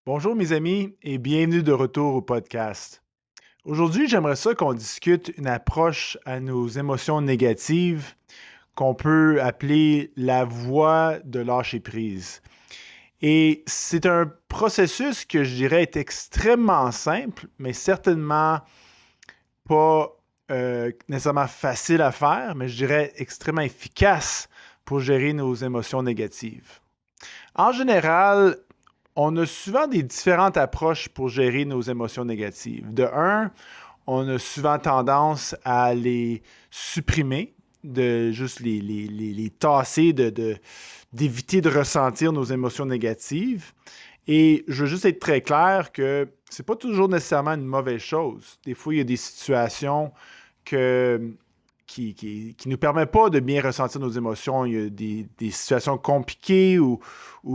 Bonjour mes amis et bienvenue de retour au podcast. Aujourd'hui, j'aimerais ça qu'on discute une approche à nos émotions négatives qu'on peut appeler la voie de lâcher prise. Et c'est un processus que je dirais est extrêmement simple, mais certainement pas nécessairement facile à faire, mais je dirais extrêmement efficace pour gérer nos émotions négatives. En général, on a souvent des différentes approches pour gérer nos émotions négatives. De un, on a souvent tendance à les supprimer, de juste les tasser, d'éviter de ressentir nos émotions négatives. Et je veux juste être très clair que c'est pas toujours nécessairement une mauvaise chose. Des fois, il y a des situations que, qui nous permettent pas de bien ressentir nos émotions. Il y a des situations compliquées ou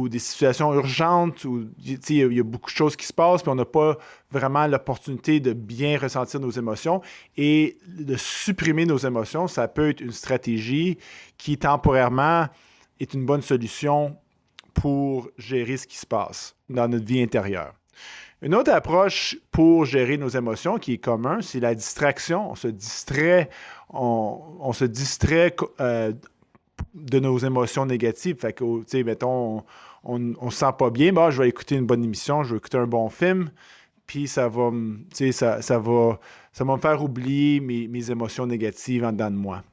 des situations urgentes où il y a beaucoup de choses qui se passent, puis on n'a pas vraiment l'opportunité de bien ressentir nos émotions. Et de supprimer nos émotions, ça peut être une stratégie qui temporairement est une bonne solution pour gérer ce qui se passe dans notre vie intérieure. Une autre approche pour gérer nos émotions qui est commun, c'est la distraction. On se distrait de nos émotions négatives. Fait que, tu sais, mettons, on se sent pas bien, bah, je vais écouter une bonne émission, je vais écouter un bon film, puis tu sais, ça va me faire oublier mes émotions négatives en dedans de moi.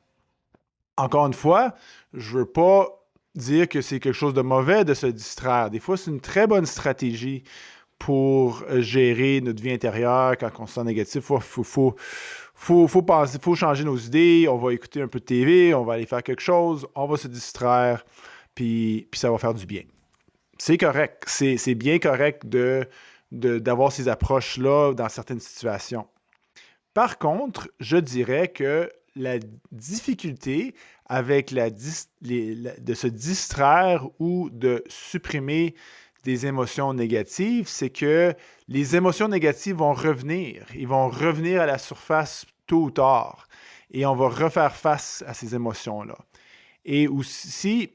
Encore une fois, je veux pas dire que c'est quelque chose de mauvais de se distraire. Des fois, c'est une très bonne stratégie pour gérer notre vie intérieure quand on se sent négatif. Faut penser, faut changer nos idées, on va écouter un peu de TV, on va aller faire quelque chose, on va se distraire, puis ça va faire du bien. C'est correct. C'est bien correct d'avoir ces approches-là dans certaines situations. Par contre, je dirais que la difficulté avec de se distraire ou de supprimer des émotions négatives, c'est que les émotions négatives vont revenir. Ils vont revenir à la surface tôt ou tard. Et on va refaire face à ces émotions-là. Et aussi,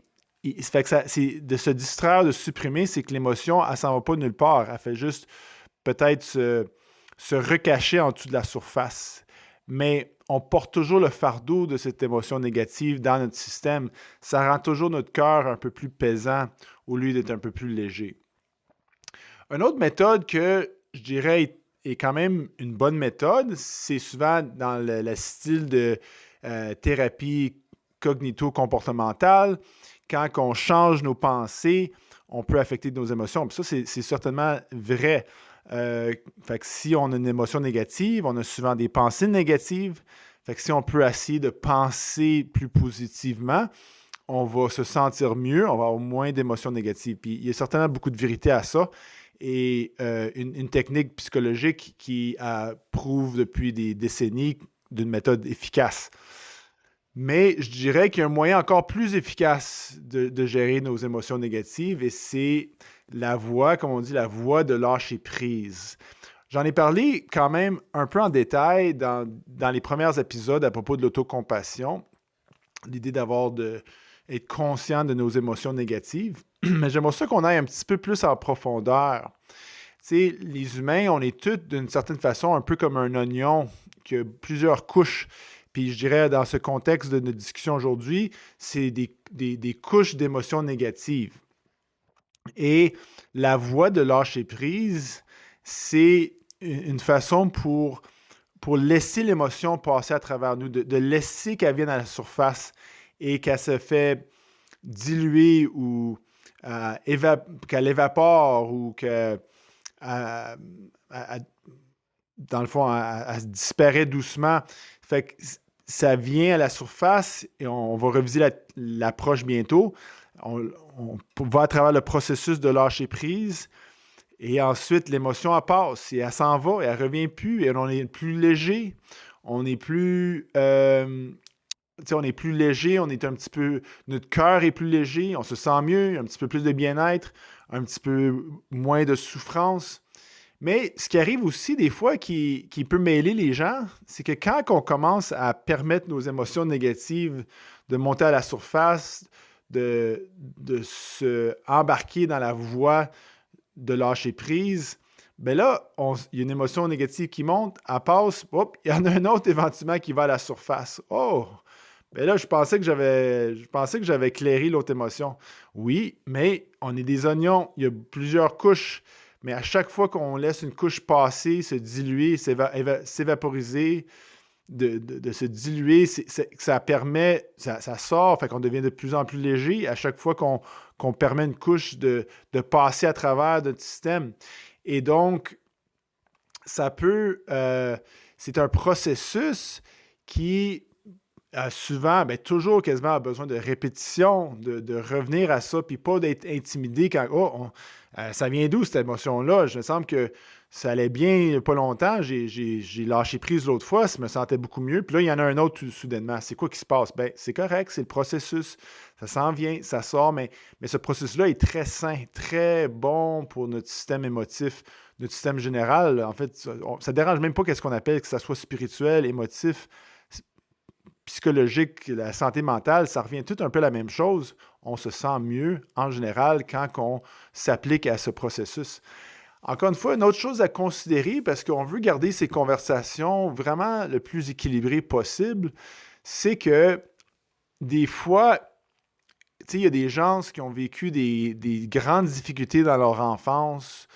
fait que c'est de se distraire, de supprimer, c'est que l'émotion, elle s'en va pas nulle part. Elle fait juste peut-être se recacher en dessous de la surface. Mais on porte toujours le fardeau de cette émotion négative dans notre système. Ça rend toujours notre cœur un peu plus pesant au lieu d'être un peu plus léger. Une autre méthode que je dirais est quand même une bonne méthode, c'est souvent dans le style de thérapie cognito-comportementale. Quand on change nos pensées, on peut affecter nos émotions. Puis ça, c'est certainement vrai. Fait que si on a une émotion négative, on a souvent des pensées négatives. Fait que si on peut essayer de penser plus positivement, on va se sentir mieux, on va avoir moins d'émotions négatives. Puis il y a certainement beaucoup de vérité à ça. Et une technique psychologique qui prouve depuis des décennies d'une méthode efficace. Mais je dirais qu'il y a un moyen encore plus efficace de gérer nos émotions négatives et c'est la voie, comme on dit, la voie de lâcher prise. J'en ai parlé quand même un peu en détail dans les premiers épisodes à propos de l'autocompassion, l'idée être conscient de nos émotions négatives. Mais j'aimerais ça qu'on aille un petit peu plus en profondeur. Tu sais, les humains, on est tous d'une certaine façon un peu comme un oignon qui a plusieurs couches. Puis je dirais, dans ce contexte de notre discussion aujourd'hui, c'est des couches d'émotions négatives. Et la voie de lâcher prise, c'est une façon pour laisser l'émotion passer à travers nous, de laisser qu'elle vienne à la surface et qu'elle se fait diluer ou qu'elle évapore ou que dans le fond, elle disparaît doucement. Fait que ça vient à la surface et on va reviser l'approche bientôt. On va à travers le processus de lâcher prise et ensuite l'émotion elle passe et elle s'en va et elle revient plus et on est plus léger. On est plus, on est plus léger, on est un petit peu, notre cœur est plus léger, on se sent mieux, un petit peu plus de bien-être, un petit peu moins de souffrance. Mais ce qui arrive aussi des fois qui peut mêler les gens, c'est que quand on commence à permettre nos émotions négatives de monter à la surface, de se embarquer dans la voie de lâcher prise, ben là, il y a une émotion négative qui monte, elle passe, hop, il y en a un autre éventuellement qui va à la surface. Oh! Ben là, je pensais que j'avais éclairé l'autre émotion. Oui, mais on est des oignons, il y a plusieurs couches, mais à chaque fois qu'on laisse une couche passer, se diluer, s'évaporiser, de se diluer, ça permet, ça sort, fait qu'on devient de plus en plus léger à chaque fois qu'on permet une couche de passer à travers notre système. Et donc, ça peut, c'est un processus qui souvent, ben, toujours quasiment a besoin de répétition, de revenir à ça, puis pas d'être intimidé quand ça vient d'où cette émotion-là? Je me semble que ça allait bien il n'y a pas longtemps, j'ai lâché prise l'autre fois, je me sentais beaucoup mieux, puis là, il y en a un autre soudainement. C'est quoi qui se passe? Ben, c'est correct, c'est le processus, ça s'en vient, ça sort, mais ce processus-là est très sain, très bon pour notre système émotif, notre système général. En fait, ça ne dérange même pas qu'est-ce qu'on appelle, que ça soit spirituel, émotif, psychologique, la santé mentale, ça revient tout un peu à la même chose. On se sent mieux en général quand on s'applique à ce processus. Encore une fois, une autre chose à considérer, parce qu'on veut garder ces conversations vraiment le plus équilibrées possible, c'est que des fois, tu sais, il y a des gens qui ont vécu des grandes difficultés dans leur enfance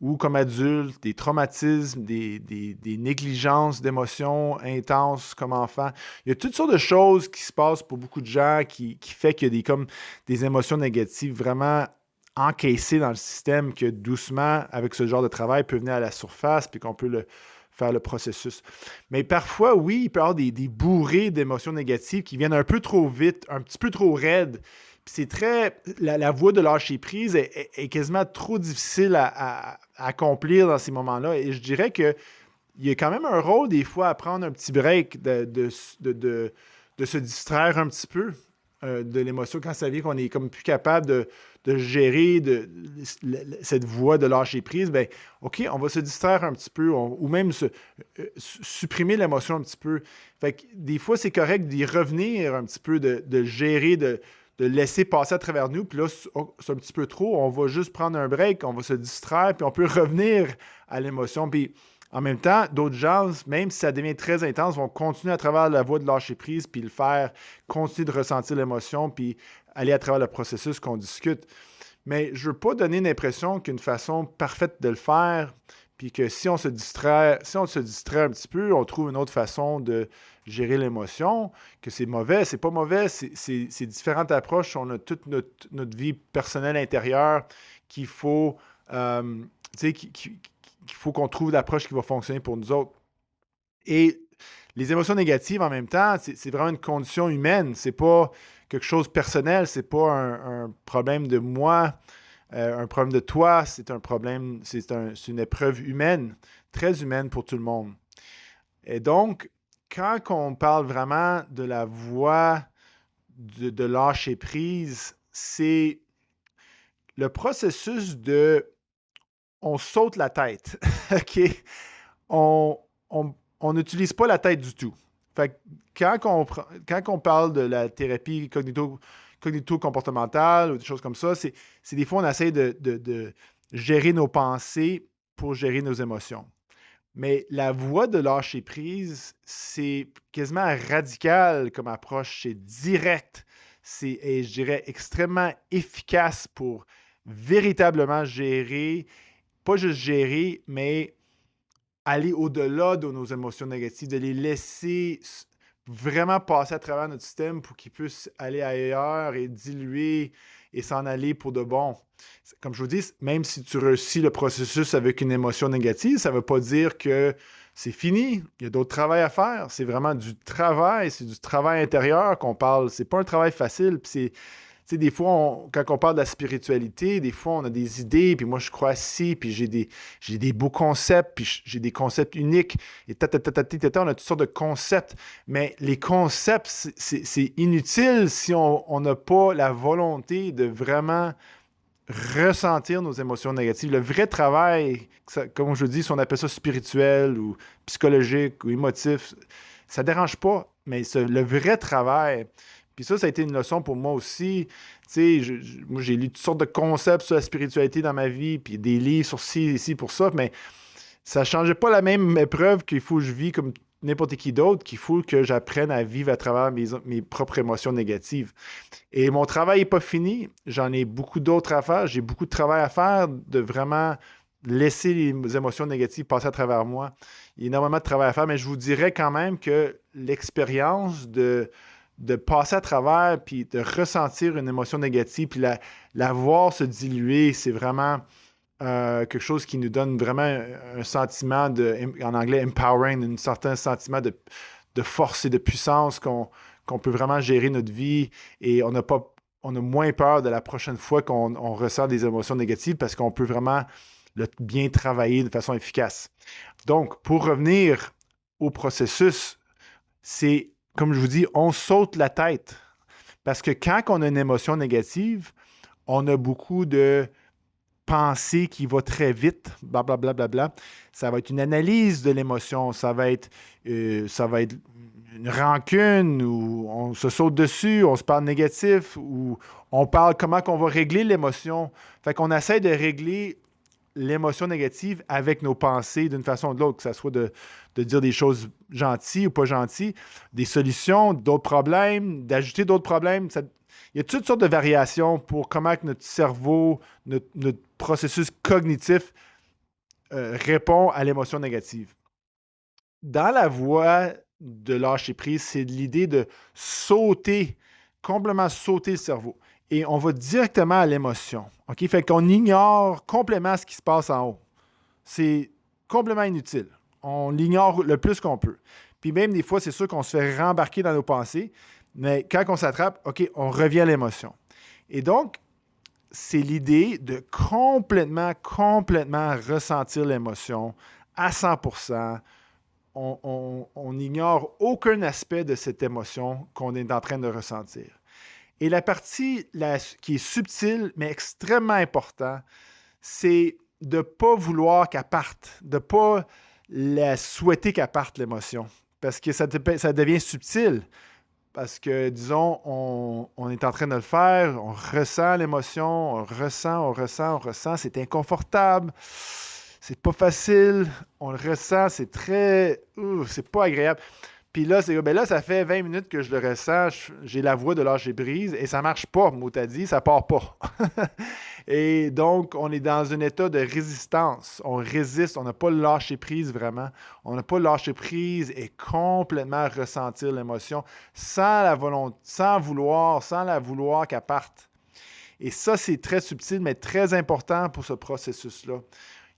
ou comme adultes, des traumatismes, des négligences d'émotions intenses comme enfant. Il y a toutes sortes de choses qui se passent pour beaucoup de gens qui fait qu'il y a comme des émotions négatives vraiment encaissées dans le système que doucement, avec ce genre de travail, peut venir à la surface puis qu'on peut faire le processus. Mais parfois, oui, il peut y avoir des bourrées d'émotions négatives qui viennent un peu trop vite, un petit peu trop raides. Puis c'est très. La voie de lâcher prise est quasiment trop difficile à accomplir dans ces moments-là. Et je dirais qu'il y a quand même un rôle, des fois, à prendre un petit break, de se distraire un petit peu de l'émotion quand ça vient qu'on est comme plus capable de gérer cette voie de lâcher prise. Ben, OK, on va se distraire un petit peu ou même supprimer l'émotion un petit peu. Fait que des fois, c'est correct d'y revenir un petit peu, de gérer, de laisser passer à travers nous. Puis là, c'est un petit peu trop. On va juste prendre un break, on va se distraire, puis on peut revenir à l'émotion. Puis en même temps, d'autres gens, même si ça devient très intense, vont continuer à travers la voie de lâcher prise, puis le faire, continuer de ressentir l'émotion, puis aller à travers le processus qu'on discute. Mais je ne veux pas donner l'impression qu'une façon parfaite de le faire, puis que si on se distrait un petit peu, on trouve une autre façon de gérer l'émotion, que c'est mauvais, c'est pas mauvais, c'est différentes approches. On a toute notre vie personnelle intérieure qu'il faut, tu sais, qu'il faut qu'on trouve l'approche qui va fonctionner pour nous autres. Et les émotions négatives, en même temps, c'est vraiment une condition humaine. C'est pas quelque chose de personnel, c'est pas un problème de moi, un problème de toi, c'est un problème, c'est une épreuve humaine, très humaine pour tout le monde. Et donc, quand on parle vraiment de la voie de lâcher prise, c'est le processus on saute la tête. OK? On n'utilise pas la tête du tout. Fait que quand on parle de la thérapie cognito-comportementale ou des choses comme ça, c'est des fois on essaie de gérer nos pensées pour gérer nos émotions. Mais la voie de lâcher prise, c'est quasiment radical comme approche. C'est direct. Et je dirais, extrêmement efficace pour véritablement gérer, pas juste gérer, mais aller au-delà de nos émotions négatives, de les laisser vraiment passer à travers notre système pour qu'ils puissent aller ailleurs et diluer et s'en aller pour de bon. Comme je vous dis, même si tu réussis le processus avec une émotion négative, ça ne veut pas dire que c'est fini. Il y a d'autres travail à faire. C'est vraiment du travail, c'est du travail intérieur qu'on parle. C'est pas un travail facile. Puis tu sais, des fois, quand on parle de la spiritualité, des fois, on a des idées, puis moi, je crois ci, puis j'ai des beaux concepts, puis j'ai des concepts uniques, et on a toutes sortes de concepts. Mais les concepts, c'est inutile si on n'a pas la volonté de vraiment ressentir nos émotions négatives. Le vrai travail, comme je dis, si on appelle ça spirituel ou psychologique ou émotif, ça ne dérange pas, mais le vrai travail, Puis ça a été une leçon pour moi aussi. Tu sais, moi, j'ai lu toutes sortes de concepts sur la spiritualité dans ma vie, puis des livres sur ci, ici, pour ça, mais ça ne changeait pas la même épreuve qu'il faut que je vis comme n'importe qui d'autre, qu'il faut que j'apprenne à vivre à travers mes propres émotions négatives. Et mon travail n'est pas fini. J'en ai beaucoup d'autres à faire. J'ai beaucoup de travail à faire de vraiment laisser les émotions négatives passer à travers moi. Il y a énormément de travail à faire, mais je vous dirais quand même que l'expérience de passer à travers puis de ressentir une émotion négative puis la voir se diluer, c'est vraiment quelque chose qui nous donne vraiment un sentiment en anglais, empowering, un certain sentiment de force et de puissance qu'on peut vraiment gérer notre vie et on a moins peur de la prochaine fois qu'on ressent des émotions négatives parce qu'on peut vraiment le bien travailler de façon efficace. Donc, pour revenir au processus, c'est, comme je vous dis, on saute la tête. Parce que quand on a une émotion négative, on a beaucoup de pensée qui va très vite, blablabla. Bla, bla, bla. Ça va être une analyse de l'émotion, ça va être une rancune, ou on se saute dessus, on se parle négatif, ou on parle comment on va régler l'émotion. Fait qu'on essaie de régler l'émotion négative avec nos pensées d'une façon ou de l'autre, que ce soit de dire des choses gentilles ou pas gentilles, des solutions, d'autres problèmes, d'ajouter d'autres problèmes. Il y a toutes sortes de variations pour comment que notre cerveau, notre processus cognitif répond à l'émotion négative. Dans la voie de lâcher prise, c'est l'idée de sauter, complètement sauter le cerveau. Et on va directement à l'émotion. OK? Fait qu'on ignore complètement ce qui se passe en haut. C'est complètement inutile. On l'ignore le plus qu'on peut. Puis même des fois, c'est sûr qu'on se fait rembarquer dans nos pensées, mais quand on s'attrape, OK, on revient à l'émotion. Et donc, c'est l'idée de complètement ressentir l'émotion à 100%. On ignore aucun aspect de cette émotion qu'on est en train de ressentir. Et la partie qui est subtile, mais extrêmement importante, c'est de ne pas vouloir qu'elle parte, de ne pas la souhaiter qu'elle parte, l'émotion. Parce que ça devient subtil. Parce que, disons, on est en train de le faire, on ressent l'émotion, on ressent, c'est inconfortable, c'est pas facile, on le ressent, c'est pas agréable. Puis là, là, ça fait 20 minutes que je le ressens, j'ai la voix de lâcher prise et ça marche pas, mot à dit, ça part pas. Et donc, on est dans un état de résistance. On résiste, on n'a pas lâché prise vraiment. On n'a pas lâché prise et complètement ressentir l'émotion sans la volonté, sans la vouloir qu'elle parte. Et ça, c'est très subtil, mais très important pour ce processus-là.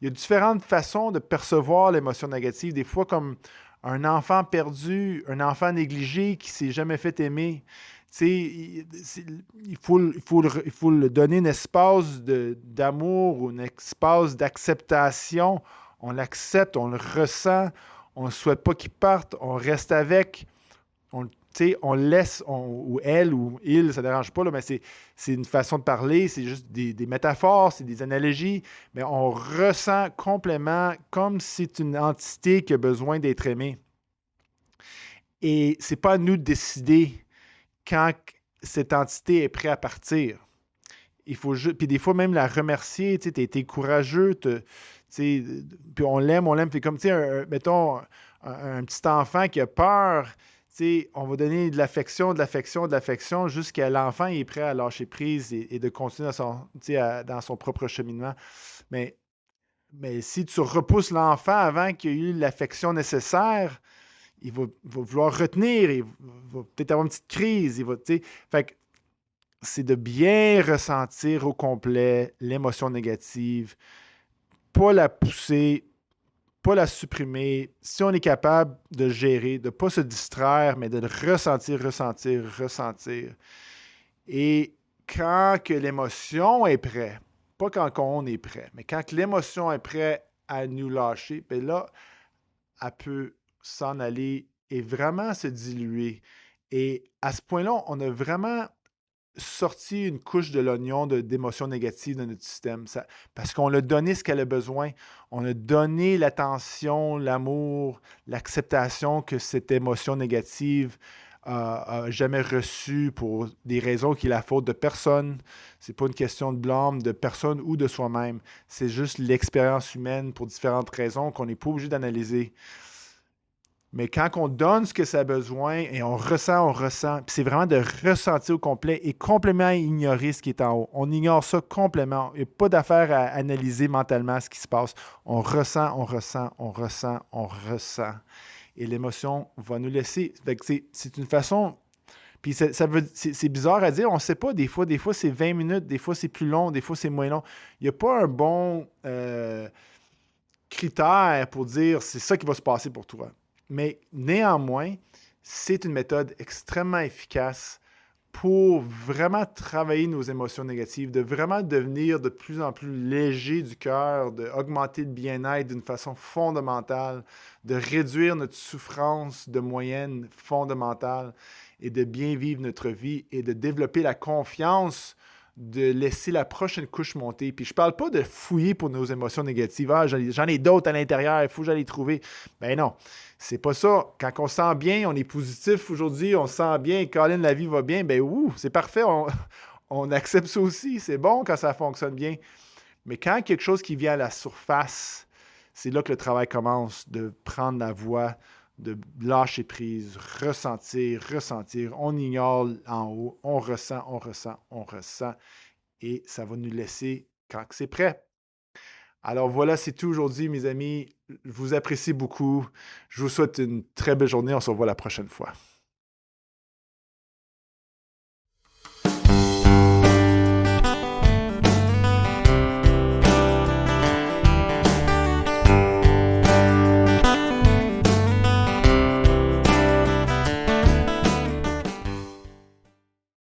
Il y a différentes façons de percevoir l'émotion négative. Des fois, comme un enfant perdu, un enfant négligé qui ne s'est jamais fait aimer. Il faut le donner un espace d'amour ou un espace d'acceptation. On l'accepte, on le ressent, on ne souhaite pas qu'il parte, on reste avec, on laisse, ou elle ou il, ça ne dérange pas, là, mais c'est une façon de parler, c'est juste des métaphores, c'est des analogies, mais on ressent complètement comme si c'est une entité qui a besoin d'être aimée. Et c'est pas à nous de décider quand cette entité est prête à partir. Il faut juste, puis des fois même la remercier, tu as été courageux, puis on l'aime, puis comme, mettons, un petit enfant qui a peur, on va donner de l'affection jusqu'à l'enfant est prêt à lâcher prise et de continuer dans son propre cheminement. Mais si tu repousses l'enfant avant qu'il ait eu l'affection nécessaire, il va vouloir retenir, il va peut-être avoir une petite crise. Fait que c'est de bien ressentir au complet l'émotion négative, pas la pousser, pas la supprimer. Si on est capable de gérer, de ne pas se distraire, mais de le ressentir. Et quand que l'émotion est prête, pas quand on est prêt, mais quand l'émotion est prête à nous lâcher, bien là, elle peut s'en aller et vraiment se diluer. Et à ce point-là, on a vraiment sorti une couche de l'oignon d'émotions négatives dans notre système. Parce qu'on a donné ce qu'elle a besoin. On a donné l'attention, l'amour, l'acceptation que cette émotion négative a jamais reçu pour des raisons qui est la faute de personne. C'est pas une question de blâme de personne ou de soi-même. C'est juste l'expérience humaine pour différentes raisons qu'on n'est pas obligé d'analyser. Mais quand on donne ce que ça a besoin et on ressent, puis c'est vraiment de ressentir au complet et complètement ignorer ce qui est en haut. On ignore ça complètement. Il n'y a pas d'affaire à analyser mentalement ce qui se passe. On ressent, on ressent, on ressent, on ressent. Et l'émotion va nous laisser. Fait que c'est une façon. Puis c'est bizarre à dire, on ne sait pas des fois c'est 20 minutes, des fois c'est plus long, des fois c'est moins long. Il n'y a pas un bon critère pour dire c'est ça qui va se passer pour toi. Mais néanmoins, c'est une méthode extrêmement efficace pour vraiment travailler nos émotions négatives, de vraiment devenir de plus en plus léger du cœur, d'augmenter le bien-être d'une façon fondamentale, de réduire notre souffrance de moyenne fondamentale et de bien vivre notre vie et de développer la confiance de laisser la prochaine couche monter. Puis je parle pas de fouiller pour nos émotions négatives. Ah, j'en ai d'autres à l'intérieur, il faut que j'aille les trouver. Ben non, c'est pas ça. Quand on se sent bien, on est positif aujourd'hui, on se sent bien, Colin, la vie va bien, ben ouh, c'est parfait, on accepte ça aussi. C'est bon quand ça fonctionne bien. Mais quand quelque chose qui vient à la surface, c'est là que le travail commence, de prendre la voie, de lâcher prise, ressentir, ressentir. On ignore en haut, on ressent, on ressent, on ressent. Et ça va nous laisser quand c'est prêt. Alors voilà, c'est tout aujourd'hui, mes amis. Je vous apprécie beaucoup. Je vous souhaite une très belle journée. On se revoit la prochaine fois.